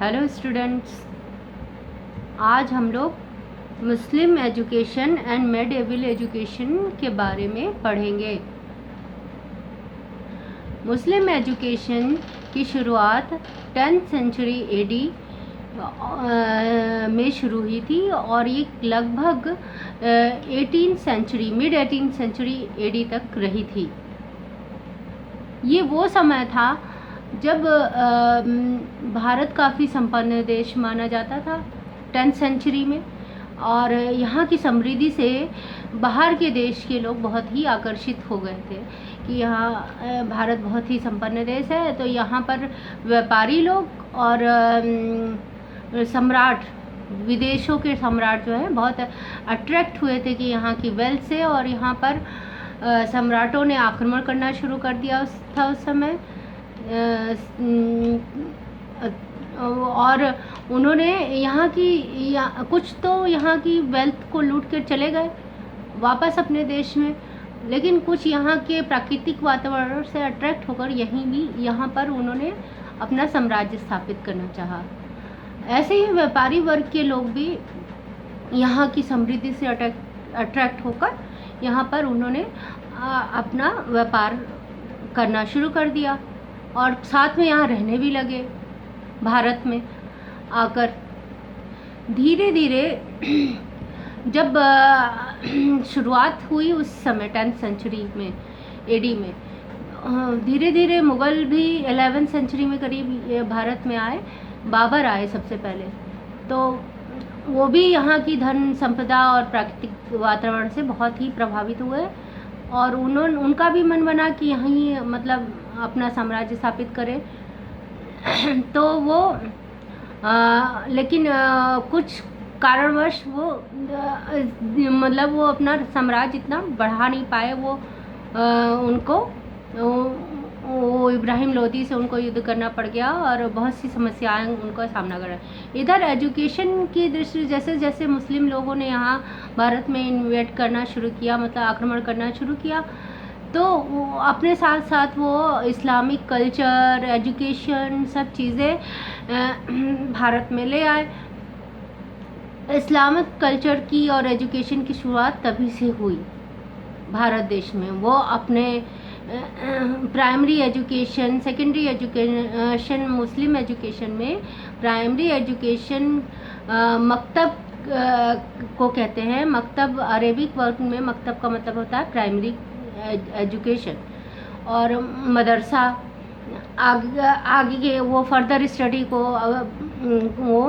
Hello students, आज हम लोग मुस्लिम एजुकेशन एंड मेडिएवल एजुकेशन के बारे में पढ़ेंगे। मुस्लिम एजुकेशन की शुरुआत 10th सेंचुरी एडी में शुरू हुई थी और ये लगभग 18th century mid 18th century AD तक रही थी। ये वो समय था जब भारत काफ़ी संपन्न देश माना जाता था 10th सेंचुरी में, और यहाँ की समृद्धि से बाहर के देश के लोग बहुत ही आकर्षित हो गए थे कि यहाँ भारत बहुत ही संपन्न देश है। तो यहाँ पर व्यापारी लोग और सम्राट, विदेशों के सम्राट जो है बहुत अट्रैक्ट हुए थे कि यहाँ की वेल्थ से, और यहाँ पर सम्राटों ने आक्रमण करना शुरू कर दिया था उस समय। और उन्होंने कुछ तो यहाँ की वेल्थ को लूट कर चले गए वापस अपने देश में, लेकिन कुछ यहाँ के प्राकृतिक वातावरण से अट्रैक्ट होकर यहाँ पर उन्होंने अपना साम्राज्य स्थापित करना चाहा। ऐसे ही व्यापारी वर्ग के लोग भी यहाँ की समृद्धि से अट्रैक्ट होकर यहाँ पर उन्होंने अपना व्यापार करना शुरू कर दिया और साथ में यहाँ रहने भी लगे। भारत में आकर धीरे धीरे जब शुरुआत हुई उस समय 10th सेंचुरी में एडी में, धीरे धीरे मुग़ल भी 11th सेंचुरी में करीब भारत में आए। बाबर आए सबसे पहले, तो वो भी यहाँ की धन संपदा और प्राकृतिक वातावरण से बहुत ही प्रभावित हुए और उनका भी मन बना कि यहीं मतलब अपना साम्राज्य स्थापित करें। तो वो लेकिन कुछ कारणवश वो मतलब वो अपना साम्राज्य इतना बढ़ा नहीं पाए। वो इब्राहिम लोदी से उनको युद्ध करना पड़ गया और बहुत सी समस्याएं उनको सामना करना। इधर एजुकेशन की दृष्टि जैसे जैसे मुस्लिम लोगों ने यहाँ भारत में इन्वेट करना शुरू किया, मतलब आक्रमण करना शुरू किया, तो अपने साथ साथ वो इस्लामिक कल्चर, एजुकेशन, सब चीज़ें भारत में ले आए। इस्लामिक कल्चर की और एजुकेशन की शुरुआत तभी से हुई भारत देश में। वो अपने प्राइमरी एजुकेशन, सेकेंडरी एजुकेशन, मुस्लिम एजुकेशन में प्राइमरी एजुकेशन मकतब को कहते हैं। मकतब अरेबिक वर्ड में मकतब का मतलब होता है प्राइमरी एजुकेशन, और मदरसा आगे वो फर्दर स्टडी को वो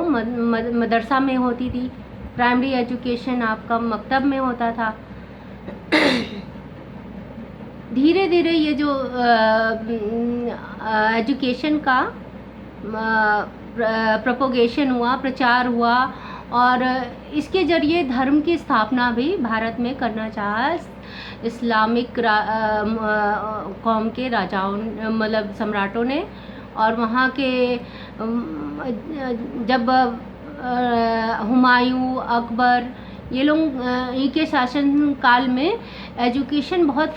मदरसा में होती थी। प्राइमरी एजुकेशन आपका मकतब में होता था। धीरे धीरे ये जो एजुकेशन का प्रोपोगेशन हुआ, प्रचार हुआ, और इसके ज़रिए धर्म की स्थापना भी भारत में करना चाहा इस्लामिक कौम के राजाओं, मतलब सम्राटों ने। और वहाँ के जब हुमायूं, अकबर, ये लोग इनके शासन काल में एजुकेशन बहुत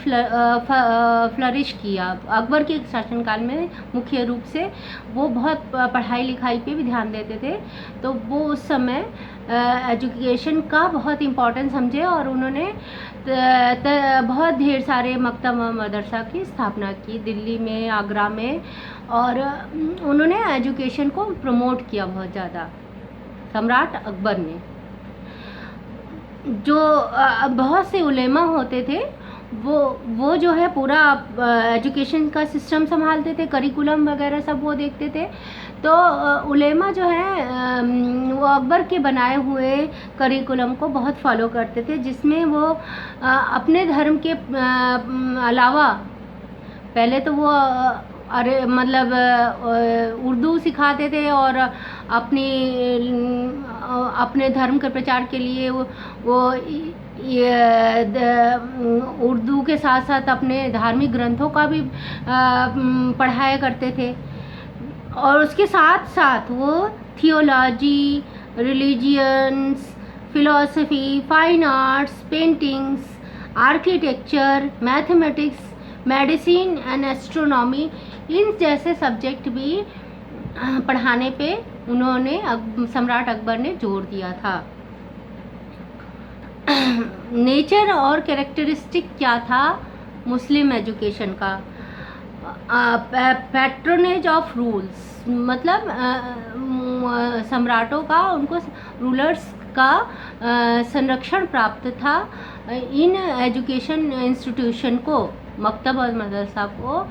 फ्लरिश किया। अकबर के शासन काल में मुख्य रूप से वो बहुत पढ़ाई लिखाई पे भी ध्यान देते थे, तो वो उस समय एजुकेशन का बहुत इम्पोर्टेंस समझे और उन्होंने बहुत ढेर सारे मकतब मदरसा की स्थापना की दिल्ली में, आगरा में, और उन्होंने एजुकेशन को प्रमोट किया बहुत ज़्यादा, सम्राट अकबर ने। जो बहुत से उलेमा होते थे वो जो है पूरा एजुकेशन का सिस्टम संभालते थे, करिकुलम वगैरह सब वो देखते थे। तो उलेमा जो है वो अकबर के बनाए हुए करिकुलम को बहुत फॉलो करते थे, जिसमें वो अपने धर्म के अलावा पहले तो वो उर्दू सिखाते थे और अपने धर्म के प्रचार के लिए वो उर्दू के साथ साथ अपने धार्मिक ग्रंथों का भी पढ़ाया करते थे, और उसके साथ साथ वो theology, religions, philosophy, fine arts, paintings, architecture, mathematics, medicine and astronomy, इन जैसे सब्जेक्ट भी पढ़ाने पे उन्होंने सम्राट अकबर ने जोर दिया था। नेचर और कैरेक्टरिस्टिक क्या था मुस्लिम एजुकेशन का? पैट्रोनेज ऑफ रूल्स, मतलब सम्राटों का, उनको रूलर्स का संरक्षण प्राप्त था। इन एजुकेशन इंस्टीट्यूशन को, मकतब और मदरसा को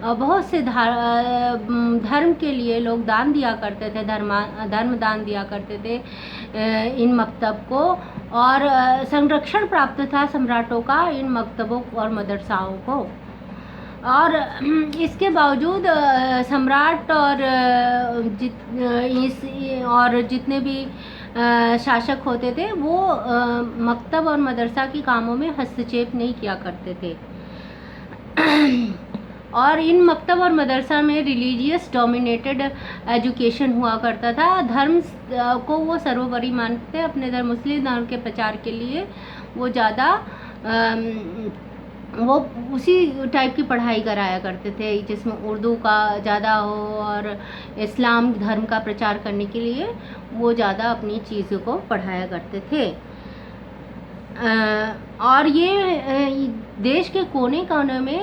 बहुत से धर्म के लिए लोग दान दिया करते थे, धर्म दान दिया करते थे इन मकतब को, और संरक्षण प्राप्त था सम्राटों का इन मकतबों और मदरसाओं को। और इसके बावजूद सम्राट और जितने भी शासक होते थे वो मकतब और मदरसा के कामों में हस्तक्षेप नहीं किया करते थे। और इन मकतब और मदरसा में रिलीजियस डोमिनेटेड एजुकेशन हुआ करता था। धर्म को वो सर्वोपरि मानते थे। अपने धर्म, मुस्लिम धर्म के प्रचार के लिए वो ज़्यादा वो उसी टाइप की पढ़ाई कराया करते थे जिसमें उर्दू का ज़्यादा हो, और इस्लाम धर्म का प्रचार करने के लिए वो ज़्यादा अपनी चीज़ों को पढ़ाया करते थे। और ये देश के कोने कोने में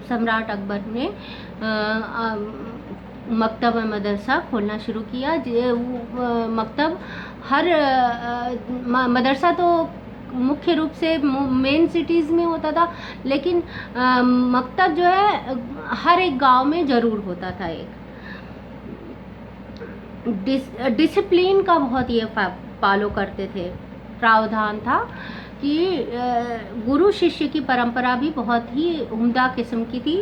सम्राट अकबर ने मकतब और मदरसा खोलना शुरू किया। मकतब मदरसा तो मुख्य रूप से मेन सिटीज़ में होता था, लेकिन मकतब जो है हर एक गांव में ज़रूर होता था। एक डिसिप्लिन का बहुत ये फॉलो करते थे, प्रावधान था कि गुरु शिष्य की परंपरा भी बहुत ही उम्दा किस्म की थी।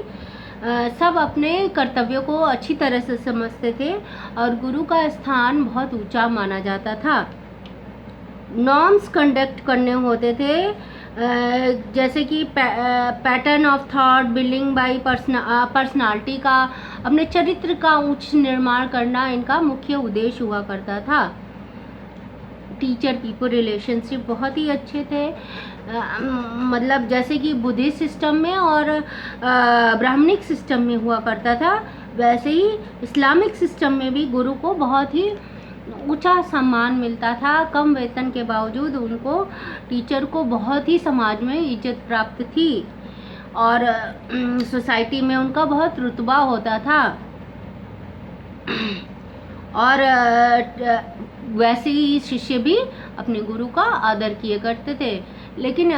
सब अपने कर्तव्यों को अच्छी तरह से समझते थे और गुरु का स्थान बहुत ऊंचा माना जाता था। नॉर्म्स कंडक्ट करने होते थे, जैसे कि pattern of thought, building bye personality का, अपने चरित्र का उच्च निर्माण करना इनका मुख्य उद्देश्य हुआ करता था। टीचर पीपल रिलेशनशिप बहुत ही अच्छे थे, मतलब जैसे कि बुद्धिस्ट सिस्टम में और ब्राह्मणिक सिस्टम में हुआ करता था, वैसे ही इस्लामिक सिस्टम में भी गुरु को बहुत ही ऊंचा सम्मान मिलता था। कम वेतन के बावजूद उनको, टीचर को, बहुत ही समाज में इज्जत प्राप्त थी और सोसाइटी में उनका बहुत रुतबा होता था। और वैसे ही शिष्य भी अपने गुरु का आदर किए करते थे। लेकिन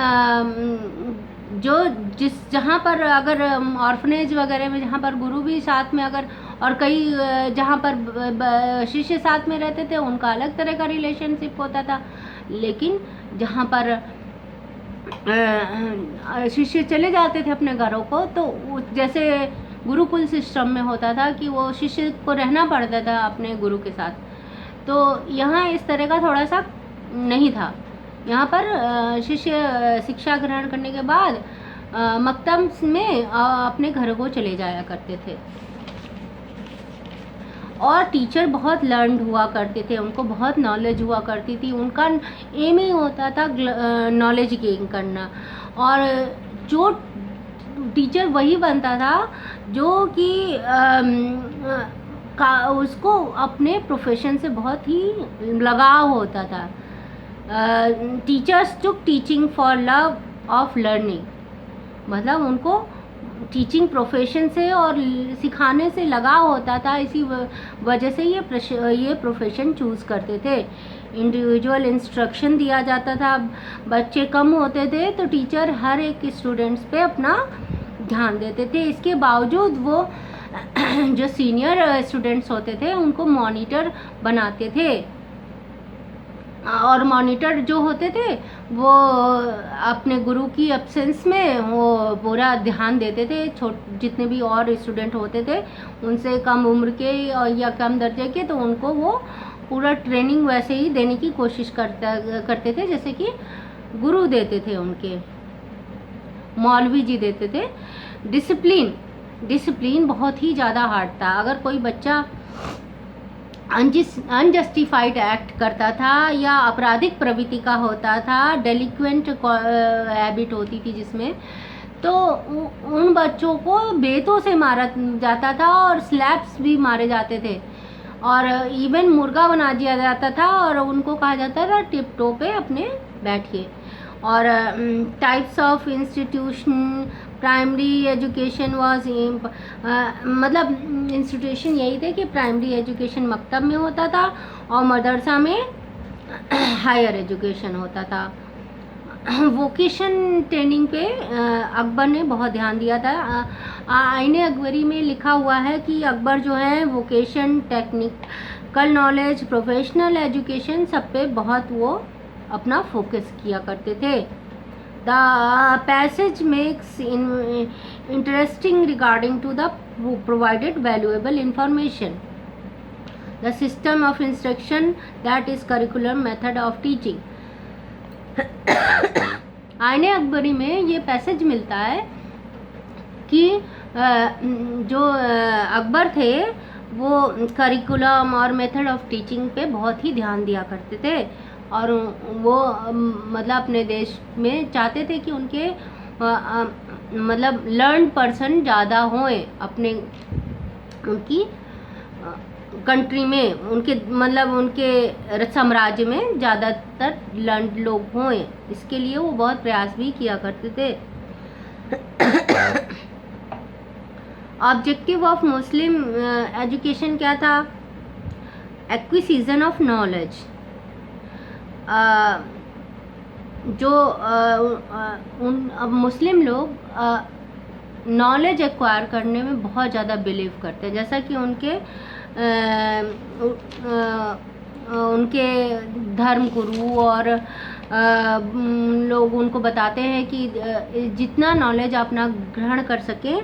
जहाँ पर अगर ऑर्फनेज वगैरह में जहाँ पर गुरु भी साथ में, अगर और कई जहाँ पर शिष्य साथ में रहते थे उनका अलग तरह का रिलेशनशिप होता था। लेकिन जहाँ पर शिष्य चले जाते थे अपने घरों को, तो जैसे गुरुकुल सिस्टम में होता था कि वो शिष्य को रहना पड़ता था अपने गुरु के साथ, तो यहाँ इस तरह का थोड़ा सा नहीं था। यहाँ पर शिष्य शिक्षा ग्रहण करने के बाद मकतब में अपने घर को चले जाया करते थे। और टीचर बहुत लर्नड हुआ करते थे, उनको बहुत नॉलेज हुआ करती थी। उनका एम ही होता था नॉलेज गेन करना, और जो टीचर वही बनता था जो कि उसको अपने प्रोफेशन से बहुत ही लगाव होता था। Teachers took teaching for love of learning, मतलब उनको टीचिंग प्रोफेशन से और सिखाने से लगाव होता था, इसी वजह से ये प्रोफेशन चूज़ करते थे। इंडिविजुअल इंस्ट्रक्शन दिया जाता था। बच्चे कम होते थे तो टीचर हर एक स्टूडेंट्स पे अपना ध्यान देते थे। इसके बावजूद वो जो सीनियर स्टूडेंट्स होते थे उनको मॉनिटर बनाते थे, और मॉनिटर जो होते थे वो अपने गुरु की एब्सेंस में वो पूरा ध्यान देते थे। जितने भी और स्टूडेंट होते थे उनसे कम उम्र के या कम दर्जे के, तो उनको वो पूरा ट्रेनिंग वैसे ही देने की कोशिश करते थे जैसे कि गुरु देते थे, उनके मौलवी जी देते थे। डिसिप्लिन बहुत ही ज़्यादा हार्ड था। अगर कोई बच्चा अनजस्टिफाइड एक्ट करता था या आपराधिक प्रवृत्ति का होता था, डेलिक्वेंट हैबिट होती थी जिसमें, तो उन बच्चों को बेतों से मारा जाता था और स्लैप्स भी मारे जाते थे। और इवन मुर्गा बना दिया जाता था और उनको कहा जाता था टिप टो पे अपने बैठिए। और types of institution, primary education was मतलब इंस्टीट्यूशन यही थे कि प्राइमरी एजुकेशन मकतब में होता था और मदरसा में हायर एजुकेशन होता था। वोकेशन ट्रेनिंग पे अकबर ने बहुत ध्यान दिया था। आईने अकबरी में लिखा हुआ है कि अकबर जो है vocation, technical knowledge, professional education सब पे बहुत वो अपना फोकस किया करते थे। The passage makes interesting regarding to the provided valuable information, the system of instruction that is curriculum method of teaching. Ain-e Akbari में ये पैसेज मिलता है कि जो अकबर थे वो करिकुलम और मेथड ऑफ टीचिंग पे बहुत ही ध्यान दिया करते थे और वो मतलब अपने देश में चाहते थे कि उनके मतलब लर्न पर्सन ज़्यादा हों अपने उनकी कंट्री में, उनके मतलब उनके साम्राज्य में ज़्यादातर लर्न लोग हों। इसके लिए वो बहुत प्रयास भी किया करते थे। ऑब्जेक्टिव ऑफ मुस्लिम एजुकेशन क्या था? Acquisition of knowledge. जो मुस्लिम लोग नॉलेज एक्वायर करने में बहुत ज़्यादा बिलीव करते हैं, जैसा कि उनके धर्म गुरु और लोग उनको बताते हैं कि जितना नॉलेज आप ना ग्रहण कर सकें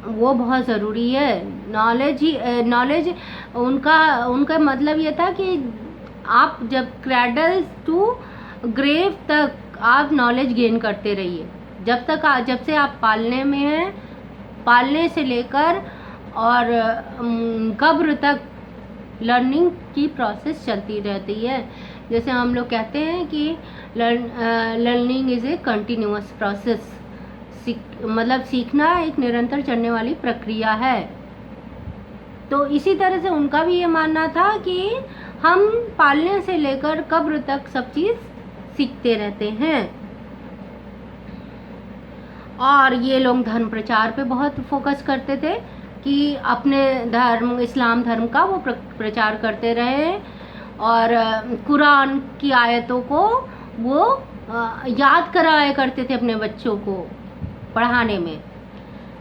वो बहुत ज़रूरी है। नॉलेज उनका मतलब ये था कि आप जब क्रैडल टू ग्रेव तक आप नॉलेज गेन करते रहिए, जब से आप पालने में हैं, पालने से लेकर और कब्र तक लर्निंग की प्रोसेस चलती रहती है। जैसे हम लोग कहते हैं कि learning is a continuous process, मतलब सीखना एक निरंतर चलने वाली प्रक्रिया है। तो इसी तरह से उनका भी ये मानना था कि हम पालने से लेकर कब्र तक सब चीज़ सीखते रहते हैं। और ये लोग धर्म प्रचार पे बहुत फोकस करते थे कि अपने धर्म, इस्लाम धर्म का वो प्रचार करते रहे और कुरान की आयतों को वो याद कराया करते थे अपने बच्चों को पढ़ाने में।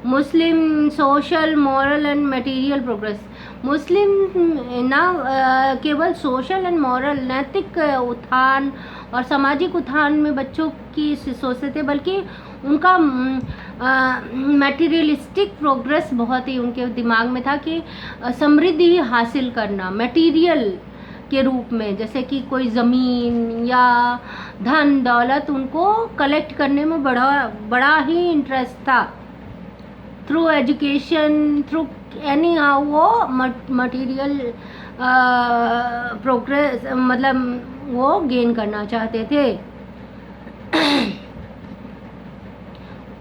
Muslim social, moral and material progress. Muslim ना केवल सोशल एंड मॉरल, नैतिक उत्थान और सामाजिक उत्थान में बच्चों की सोचते थे, बल्कि उनका मटेरियलिस्टिक प्रोग्रेस बहुत ही उनके दिमाग में था कि समृद्धि हासिल करना मटेरियल के रूप में, जैसे कि कोई ज़मीन या धन दौलत उनको कलेक्ट करने में बड़ा ही इंटरेस्ट था। Through education, through any how वो मटेरियल प्रोग्रेस मतलब वो गेन करना चाहते थे।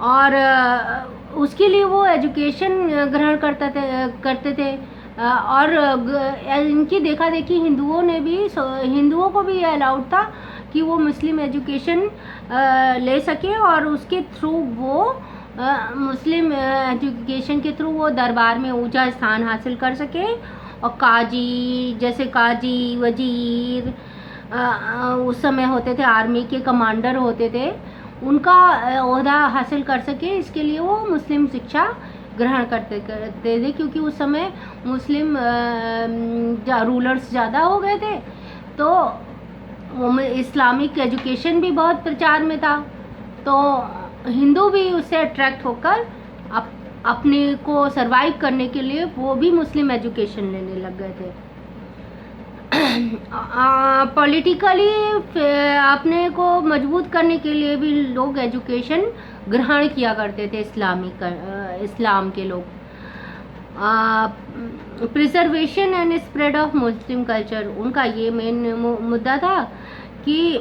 और उसके लिए वो एजुकेशन ग्रहण करते थे। और इनकी देखा देखी हिंदुओं को भी अलाउड था कि वो मुस्लिम एजुकेशन ले सके और उसके थ्रू वो मुस्लिम एजुकेशन के थ्रू वो दरबार में ऊंचा स्थान हासिल कर सके। और काजी वजीर उस समय होते थे, आर्मी के कमांडर होते थे, उनका ओहदा हासिल कर सके। इसके लिए वो मुस्लिम शिक्षा ग्रहण करते थे, क्योंकि उस समय मुस्लिम रूलर्स ज़्यादा हो गए थे, तो इस्लामिक एजुकेशन भी बहुत प्रचार में था। तो हिंदू भी उससे अट्रैक्ट होकर अपने को सरवाइव करने के लिए वो भी मुस्लिम एजुकेशन लेने लग गए थे। पॉलिटिकली अपने को मजबूत करने के लिए भी लोग एजुकेशन ग्रहण किया करते थे, इस्लाम के लोग। Preservation and spread of Muslim culture, उनका ये मेन मुद्दा था कि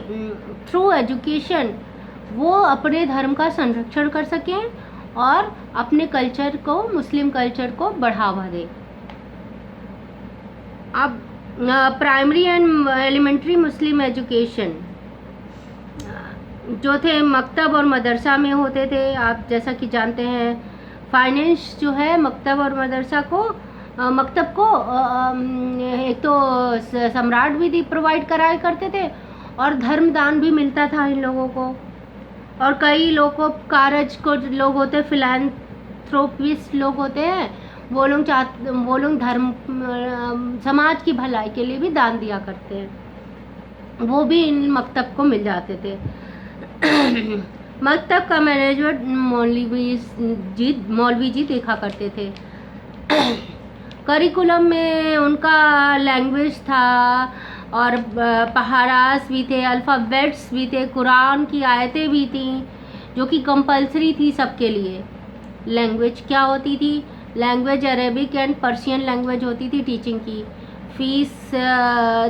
थ्रू एजुकेशन वो अपने धर्म का संरक्षण कर सकें और अपने कल्चर को, मुस्लिम कल्चर को बढ़ावा दें। अब primary and elementary Muslim education जो थे मकतब और मदरसा में होते थे। आप जैसा कि जानते हैं फाइनेंस जो है मकतब और मदरसा को मकतब को एक तो सम्राट भी प्रोवाइड कराया करते थे और धर्मदान भी मिलता था इन लोगों को। और कई लोकोपकारज को लोग होते फिलैंथ्रोपिस्ट लोग होते हैं, वो लोग धर्म समाज की भलाई के लिए भी दान दिया करते हैं, वो भी इन मकतब को मिल जाते थे। मकतब का मैनेजमेंट मौलवी जी देखा करते थे। करिकुलम में उनका लैंग्वेज था और पहारास भी थे, अल्फ़ाबेट्स भी थे, कुरान की आयतें भी थी जो कि कंपलसरी थी सबके लिए। लैंग्वेज क्या होती थी? Language Arabic and Persian language होती थी टीचिंग की। Fees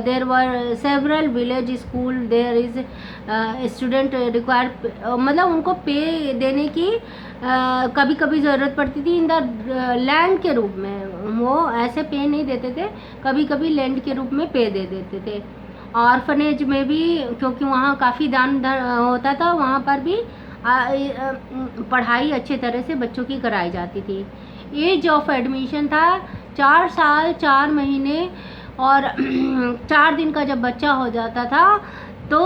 there were several village school, there is student require, मतलब उनको पे देने की कभी कभी ज़रूरत पड़ती थी इन द लैंड के रूप में। वो ऐसे पे नहीं देते थे, कभी कभी लैंड के रूप में पे दे देते थे। ऑर्फनेज में भी क्योंकि वहाँ काफ़ी दान होता था, वहाँ पर भी पढ़ाई अच्छे तरह से बच्चों की कराई जाती थी। एज ऑफ एडमिशन था 4 साल 4 महीने और 4 दिन का जब बच्चा हो जाता था तो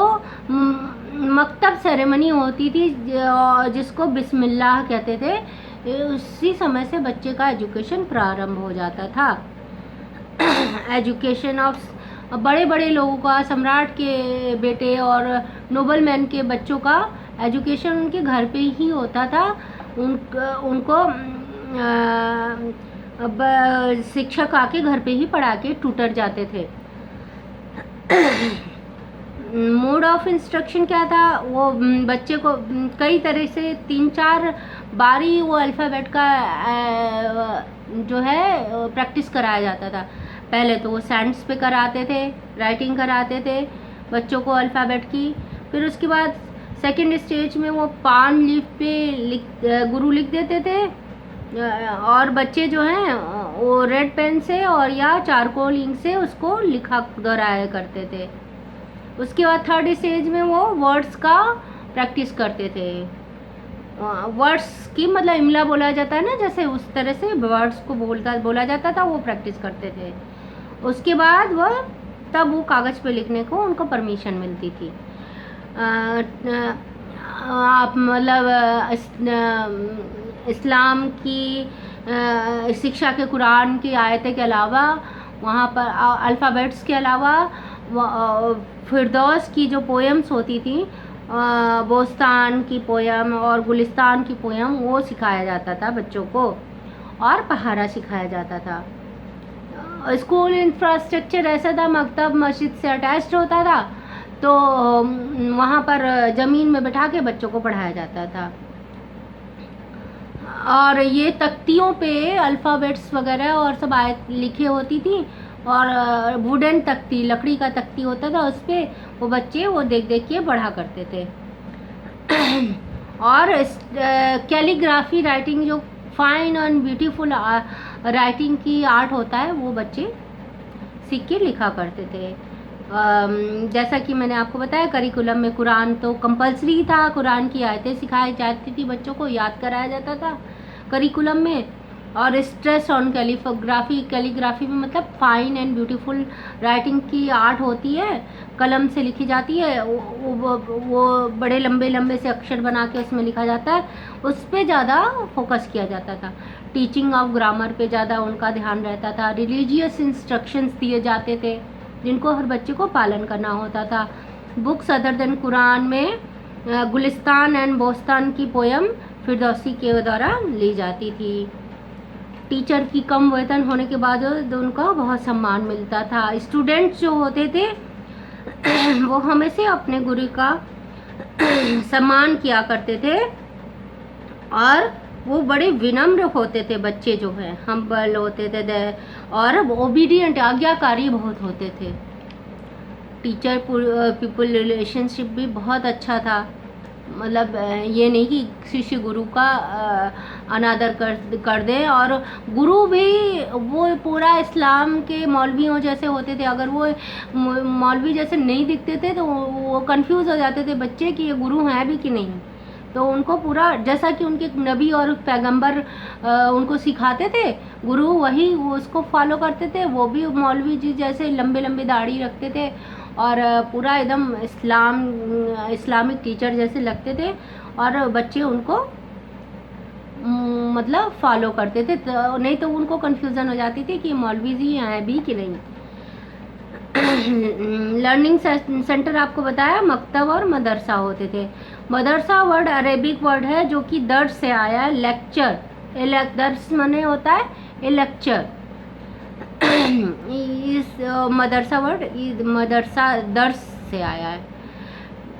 मकतब सेरेमनी होती थी जिसको बिस्मिल्लाह कहते थे। उसी समय से बच्चे का एजुकेशन प्रारंभ हो जाता था। एजुकेशन ऑफ बड़े बड़े लोगों का, सम्राट के बेटे और नोबलमैन के बच्चों का एजुकेशन उनके घर पे ही होता था। उनको शिक्षक आके घर पे ही पढ़ा के ट्यूटर जाते थे। मोड ऑफ इंस्ट्रक्शन क्या था? वो बच्चे को कई तरह से 3-4 बारी वो अल्फ़ाबेट का जो है प्रैक्टिस कराया जाता था। पहले तो वो सैंड्स पे कराते थे, राइटिंग कराते थे बच्चों को अल्फ़ाबेट की। फिर उसके बाद सेकंड स्टेज में वो पान लीफ पे गुरु लिख देते थे और बच्चे जो हैं वो रेड पेन से और या चारकोल इंक से उसको लिखा दोहराया करते थे। उसके बाद थर्ड स्टेज में वो वर्ड्स का प्रैक्टिस करते थे। वर्ड्स की मतलब इमला बोला जाता है ना, जैसे उस तरह से वर्ड्स को बोला जाता था, वो प्रैक्टिस करते थे। उसके बाद तब वो कागज़ पे लिखने को उनको परमिशन मिलती थी। आप मतलब इस्लाम की शिक्षा के कुरान की आयतें के अलावा वहाँ पर अल्फ़ाबेट्स के अलावा फिरदौस की जो पोएम्स होती थी, बोस्तान की पोयम और गुलिस्तान की पोयम, वो सिखाया जाता था बच्चों को और पहाड़ा सिखाया जाता था। स्कूल इंफ्रास्ट्रक्चर ऐसा था, मकतब मस्जिद से अटैच्ड होता था, तो वहाँ पर ज़मीन में बैठा के बच्चों को पढ़ाया जाता था। और ये तख्तियों पे अल्फ़ाबेट्स वगैरह और सब आयत लिखी होती थी और वुडन तख्ती, लकड़ी का तख्ती होता था, उस पर वो बच्चे वो देख देख के पढ़ा करते थे। और कैलीग्राफी राइटिंग, जो फाइन एंड ब्यूटीफुल राइटिंग की आर्ट होता है, वो बच्चे सीख के लिखा करते थे। जैसा कि मैंने आपको बताया करिकुलम में कुरान तो कंपलसरी था, कुरान की आयतें सिखाई जाती थी, बच्चों को याद कराया जाता था करिकुलम में। और स्ट्रेस ऑन कैलीग्राफी में मतलब फाइन एंड ब्यूटीफुल राइटिंग की आर्ट होती है, कलम से लिखी जाती है, वो बड़े लंबे लंबे से अक्षर बना के उसमें लिखा जाता है, उस पर ज़्यादा फोकस किया जाता था। टीचिंग ऑफ ग्रामर पे ज़्यादा उनका ध्यान रहता था। रिलीजियस इंस्ट्रक्शंस दिए जाते थे जिनको हर बच्चे को पालन करना होता था। बुक्स अदर देन कुरान में गुलिस्तान एंड बोस्तान की पोयम फिरदौसी के द्वारा ली जाती थी। टीचर की कम वेतन होने के बाद उनका बहुत सम्मान मिलता था। स्टूडेंट्स जो होते थे वो हमेशा अपने गुरु का सम्मान किया करते थे और वो बड़े विनम्र होते थे। बच्चे जो हैं हम्बल होते थे और ओबीडियंट, आज्ञाकारी बहुत होते थे। टीचर पीपल रिलेशनशिप भी बहुत अच्छा था। मतलब ये नहीं कि शिष्य गुरु का अनादर कर दे। और गुरु भी वो पूरा इस्लाम के मौलवियों जैसे होते थे। अगर वो मौलवी जैसे नहीं दिखते थे तो वो कंफ्यूज हो जाते थे बच्चे कि ये गुरु हैं भी कि नहीं। तो उनको पूरा जैसा कि उनके नबी और पैगंबर उनको सिखाते थे, गुरु वही वो उसको फॉलो करते थे। वो भी मौलवी जी जैसे लंबे लंबे दाढ़ी रखते थे और पूरा एकदम इस्लामिक टीचर जैसे लगते थे और बच्चे उनको मतलब फॉलो करते थे। तो नहीं तो उनको कन्फ्यूज़न हो जाती थी कि मौलवी जी हैं भी कि नहीं। लर्निंग सेंटर आपको बताया मकतब और मदरसा होते थे। मदरसा वर्ड अरेबिक वर्ड है जो कि दर्स से आया है, लेक्चर। दर्स माने होता है ए लेक्चर। इस मदरसा वर्ड मदरसा दर्स से आया है।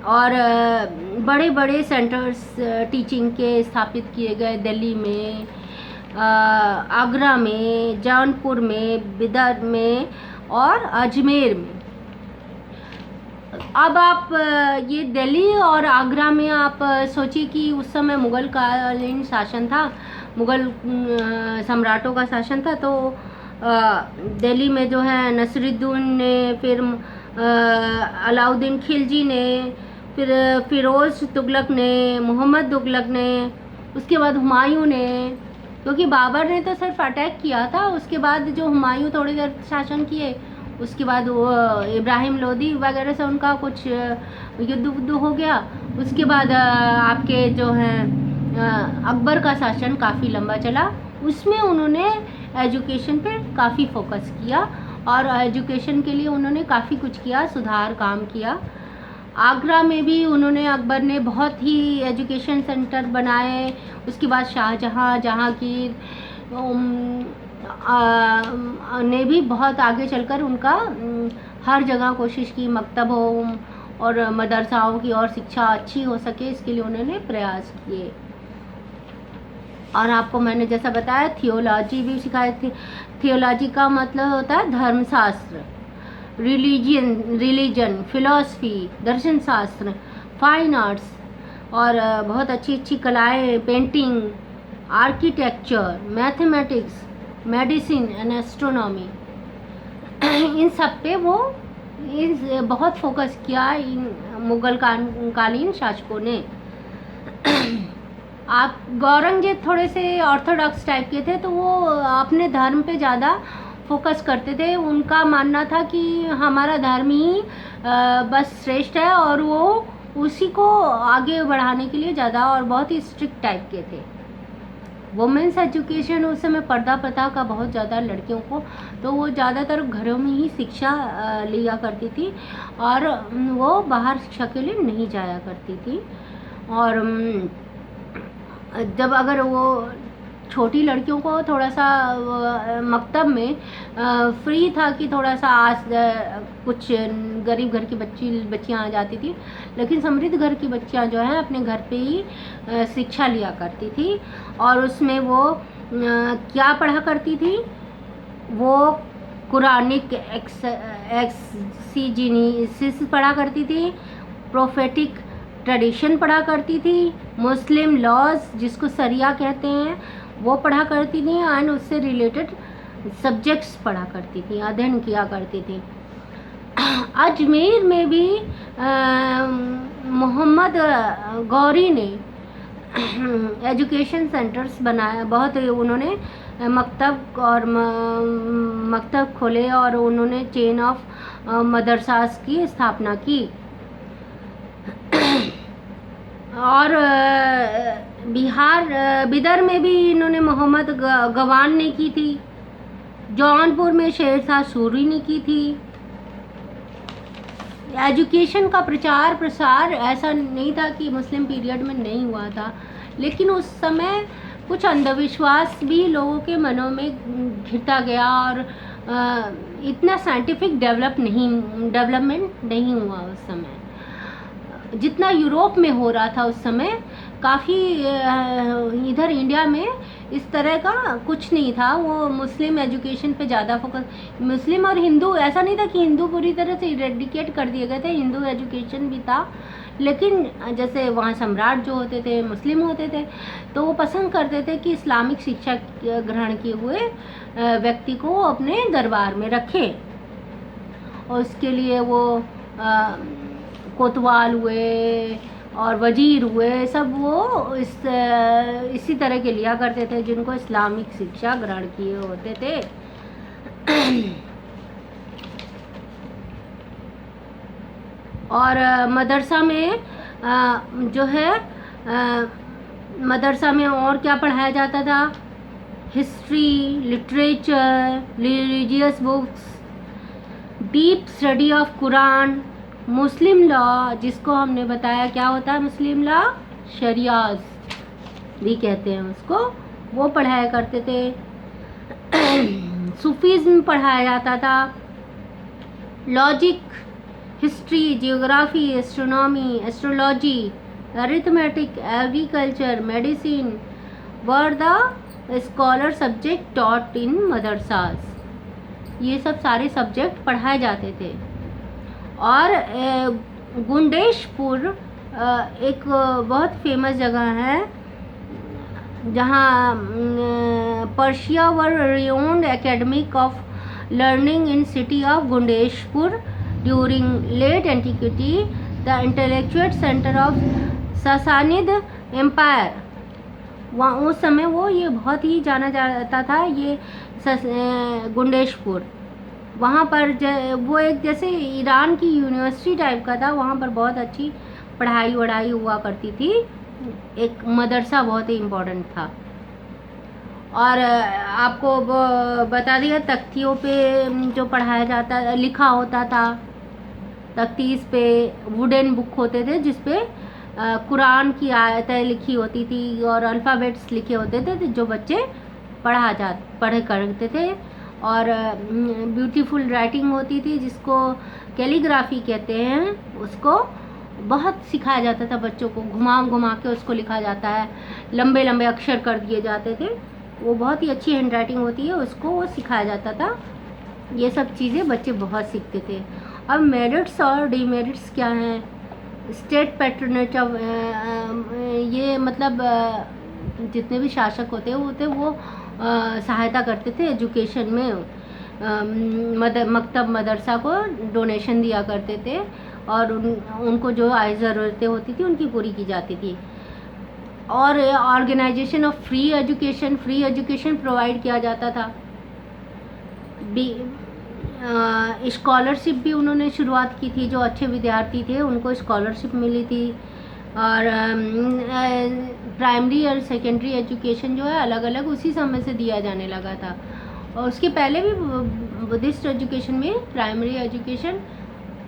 और बड़े बड़े सेंटर्स टीचिंग के स्थापित किए गए दिल्ली में, आगरा में, जौनपुर में, बिदर में और अजमेर में। अब आप ये दिल्ली और आगरा में आप सोचिए कि उस समय मुग़ल कालीन शासन था, मुग़ल सम्राटों का शासन था। तो दिल्ली में जो है नसरुद्दीन ने, फिर अलाउद्दीन खिलजी ने, फिर फ़िरोज़ तुगलक ने, मोहम्मद तुगलक ने, उसके बाद हुमायूं ने। क्योंकि बाबर ने तो सिर्फ अटैक किया था, उसके बाद जो हुमायूं थोड़ी देर शासन किए, उसके बाद वो इब्राहिम लोदी वगैरह से उनका कुछ युद्ध वुद्ध हो गया। उसके बाद आपके जो हैं अकबर का शासन काफ़ी लंबा चला। उसमें उन्होंने एजुकेशन पे काफ़ी फोकस किया और एजुकेशन के लिए उन्होंने काफ़ी कुछ किया, सुधार काम किया। आगरा में भी उन्होंने, अकबर ने बहुत ही एजुकेशन सेंटर बनाए। उसके बाद शाहजहाँ, जहांगीर ने भी बहुत आगे चलकर उनका हर जगह कोशिश की मकतब हो और मदरसाओं की और शिक्षा अच्छी हो सके, इसके लिए उन्होंने प्रयास किए। और आपको मैंने जैसा बताया थियोलॉजी भी सिखाई थी। थियोलॉजी का मतलब होता है धर्मशास्त्र, रिलीजन, फिलॉसफी, दर्शन शास्त्र, फाइन आर्ट्स और बहुत अच्छी अच्छी कलाएँ, painting, architecture, mathematics, medicine and astronomy. इन सब पे वो बहुत फोकस किया इन मुग़ल कालीन शासकों ने। आप औरंगजेब थोड़े से ऑर्थोडॉक्स टाइप के थे, तो वो अपने धर्म पे ज़्यादा फोकस करते थे। उनका मानना था कि हमारा धर्म ही बस श्रेष्ठ है और वो उसी को आगे बढ़ाने के लिए ज़्यादा और बहुत ही स्ट्रिक्ट टाइप के थे। वुमेंस एजुकेशन उस समय पर्दा प्रथा का बहुत ज़्यादा लड़कियों को, तो वो ज़्यादातर घरों में ही शिक्षा लिया करती थी और वो बाहर शिक्षा के लिए नहीं जाया करती थी। और जब अगर वो छोटी लड़कियों को थोड़ा सा मकतब में फ्री था कि थोड़ा सा कुछ गरीब घर की बच्चियाँ आ जाती थी, लेकिन समृद्ध घर की बच्चियाँ जो हैं अपने घर पे ही शिक्षा लिया करती थी। और उसमें वो क्या पढ़ा करती थी, वो कुरानिक एक्सिजीनिसिस पढ़ा करती थी, प्रोफेटिक ट्रेडिशन पढ़ा करती थी, मुस्लिम लॉज जिसको सरिया कहते हैं वो पढ़ा करती थी एंड उससे रिलेटेड सब्जेक्ट्स पढ़ा करती थी, अध्ययन किया करती थी। अजमेर में भी मोहम्मद गौरी ने एजुकेशन सेंटर्स बनाया, बहुत उन्होंने मकतब खोले और उन्होंने चेन ऑफ मदरसास की स्थापना की। और बिदर में भी इन्होंने मोहम्मद गवान ने की थी। जौनपुर में शेरशाह सूरी ने की थी। एजुकेशन का प्रचार प्रसार ऐसा नहीं था कि मुस्लिम पीरियड में नहीं हुआ था, लेकिन उस समय कुछ अंधविश्वास भी लोगों के मनों में घिरता गया और इतना साइंटिफिक डेवलपमेंट नहीं हुआ उस समय जितना यूरोप में हो रहा था उस समय। काफ़ी इधर इंडिया में इस तरह का कुछ नहीं था। वो मुस्लिम एजुकेशन पे ज़्यादा फोकस, मुस्लिम और हिंदू, ऐसा नहीं था कि हिंदू पूरी तरह से इरेडिकेट कर दिए गए थे, हिंदू एजुकेशन भी था, लेकिन जैसे वहाँ सम्राट जो होते थे मुस्लिम होते थे, तो वो पसंद करते थे कि इस्लामिक शिक्षा ग्रहण किए हुए व्यक्ति को अपने दरबार में रखें, और उसके लिए वो कोतवाल हुए और वजीर हुए, सब वो इसी तरह के लिया करते थे जिनको इस्लामिक शिक्षा ग्रहण किए होते थे। और मदरसा में जो है मदरसा में और क्या पढ़ाया जाता था? History, literature, religious books, deep study of Quran, Muslim law, जिसको हमने बताया क्या होता है मुस्लिम लॉ, शरियाज भी कहते हैं उसको, वो पढ़ाया करते थे। सूफीज़्म पढ़ाया जाता था, logic, history, geography, astronomy, astrology, arithmetic, agriculture, medicine were the scholar subject taught in madrasas. ये सब सारे सब्जेक्ट पढ़ाए जाते थे। और गुंडेशपुर एक बहुत फेमस जगह है जहाँ Persia were renowned academic of learning in city of Gundeshapur during late antiquity, the intellectual centre of Sasanid empire. वहाँ उस समय वो ये बहुत ही जाना जाता था, ये गुंडेशपुर। वहाँ पर वो एक जैसे ईरान की यूनिवर्सिटी टाइप का था, वहाँ पर बहुत अच्छी पढ़ाई वढ़ाई हुआ करती थी, एक मदरसा बहुत ही इम्पोर्टेंट था। और आपको बता दिया तख्तियों पे जो पढ़ाया जाता, लिखा होता था, तख्तीस पे वुडन बुक होते थे जिसपे कुरान की आयतें लिखी होती थी और अल्फ़ाबेट्स लिखे होते थे जो बच्चे पढ़े करते थे। और ब्यूटीफुल राइटिंग होती थी जिसको कैलीग्राफी कहते हैं, उसको बहुत सिखाया जाता था बच्चों को, घुमा घुमा के उसको लिखा जाता है, लंबे लंबे अक्षर कर दिए जाते थे, वो बहुत ही अच्छी हैंड राइटिंग होती है, उसको वो सिखाया जाता था। ये सब चीज़ें बच्चे बहुत सीखते थे। अब मेरिट्स और डीमेरिट्स क्या हैं? स्टेट पैट्रोनेट ऑफ, ये मतलब जितने भी शासक होते वो सहायता करते थे एजुकेशन में, मकतब मदरसा को डोनेशन दिया करते थे और उनको जो आई ज़रूरतें होती थी उनकी पूरी की जाती थी। और organisation of free education provide किया जाता था। स्कॉलरशिप भी उन्होंने शुरुआत की थी, जो अच्छे विद्यार्थी थे उनको स्कॉलरशिप मिली थी। और प्राइमरी और सेकेंडरी एजुकेशन जो है अलग अलग उसी समय से दिया जाने लगा था। और उसके पहले भी बुद्धिस्ट एजुकेशन में प्राइमरी एजुकेशन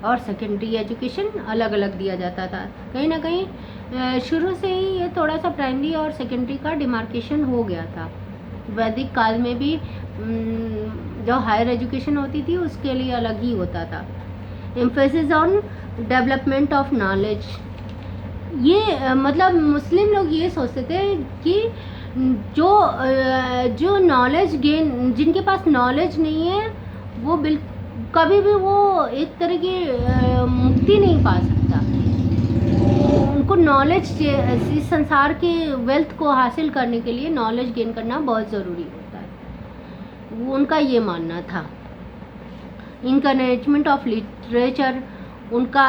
और सेकेंडरी एजुकेशन अलग अलग दिया जाता था। कहीं ना कहीं शुरू से ही ये थोड़ा सा प्राइमरी और सेकेंडरी का डिमार्केशन हो गया था। वैदिक काल में भी जो हायर एजुकेशन होती थी उसके लिए अलग ही होता था। Emphasis on development of knowledge, ये मतलब मुस्लिम लोग ये सोचते थे कि जो नॉलेज गेन, जिनके पास नॉलेज नहीं है वो कभी भी वो एक तरह की मुक्ति नहीं पा सकता। उनको नॉलेज, इस संसार के वेल्थ को हासिल करने के लिए नॉलेज गेन करना बहुत ज़रूरी होता है, वो उनका ये मानना था। इनकरेजमेंट ऑफ लिटरेचर, उनका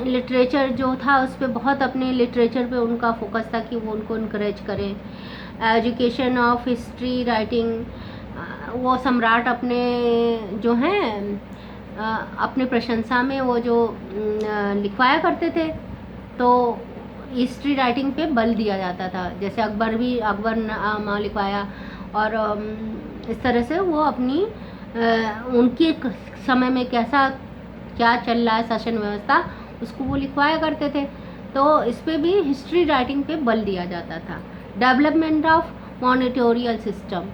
लिटरेचर जो था उस पर बहुत, अपने लिटरेचर पे उनका फोकस था कि वो उनको इनकरेज करें। एजुकेशन ऑफ हिस्ट्री राइटिंग, वो सम्राट अपने जो हैं अपने प्रशंसा में वो जो लिखवाया करते थे, तो हिस्ट्री राइटिंग पे बल दिया जाता था। जैसे अकबर नामा लिखवाया, और इस तरह से वो अपनी उनके समय में क्या चल रहा है शासन व्यवस्था, उसको वो लिखवाया करते थे। तो इस पे भी हिस्ट्री राइटिंग पे बल दिया जाता था। Development of monitorial system,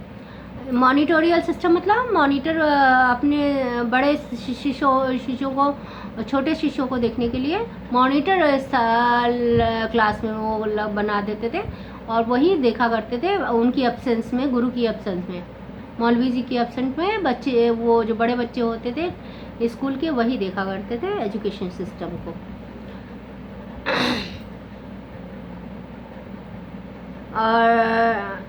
monitorial system मतलब मॉनिटर अपने बड़े शिशुओं को, छोटे शिशुओं को देखने के लिए मॉनिटर क्लास में वो लोग बना देते थे और वही देखा करते थे उनकी एब्सेंस में, गुरु की एब्सेंस में, मौलवी जी की एब्सेंस में बच्चे, वो जो बड़े बच्चे होते थे स्कूल के, वही देखा करते थे एजुकेशन सिस्टम को। और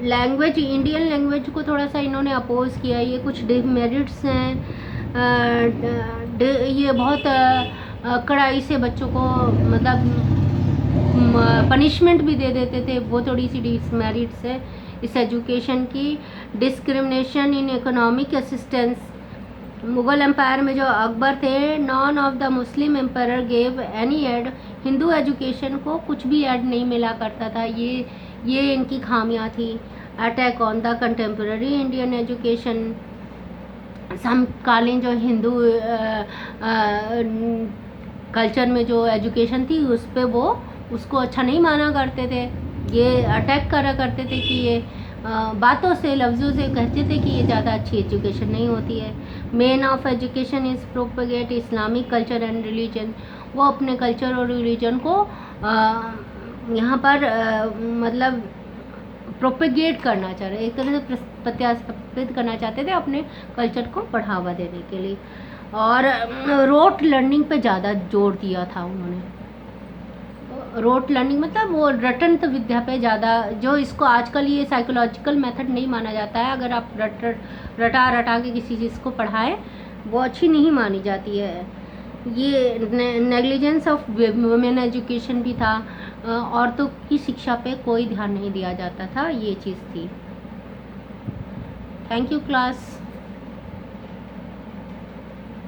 लैंग्वेज, इंडियन लैंग्वेज को थोड़ा सा इन्होंने अपोज किया। ये कुछ डिमेरिट्स हैं, ये बहुत कड़ाई से बच्चों को मतलब पनिशमेंट भी दे देते थे, वो थोड़ी सी डिमेरिट्स है इस एजुकेशन की। Discrimination in economic assistance, Mughal empire में जो अकबर थे, none of the Muslim empire gave any aid, Hindu education को कुछ भी ऐड नहीं मिला करता था, ये इनकी खामियां थी। Attack on the contemporary Indian education, समकालीन जो हिंदू कल्चर में जो एजुकेशन थी उस पर वो उसको अच्छा नहीं माना करते थे, ये अटैक करा करते थे कि ये बातों से, लफ्ज़ों से कहते थे कि ये ज़्यादा अच्छी एजुकेशन नहीं होती है। Main of education is propagate Islamic culture and religion, वो अपने कल्चर और रिलीजन को यहाँ पर मतलब प्रोपेगेट करना चाह रहे, एक तरह से प्रत्यास्थापित करना चाहते थे अपने कल्चर को बढ़ावा देने के लिए। और रोट लर्निंग पे ज़्यादा जोर दिया था उन्होंने। रोट लर्निंग मतलब वो रटंत विद्या पे ज़्यादा, जो इसको आजकल ये साइकोलॉजिकल मेथड नहीं माना जाता है। अगर आप रटा के किसी चीज़ को पढ़ाएं वो अच्छी नहीं मानी जाती है। ये नेग्लिजेंस ऑफ वुमेन एजुकेशन भी था, औरतों की शिक्षा पे कोई ध्यान नहीं दिया जाता था, ये चीज़ थी। Thank you class.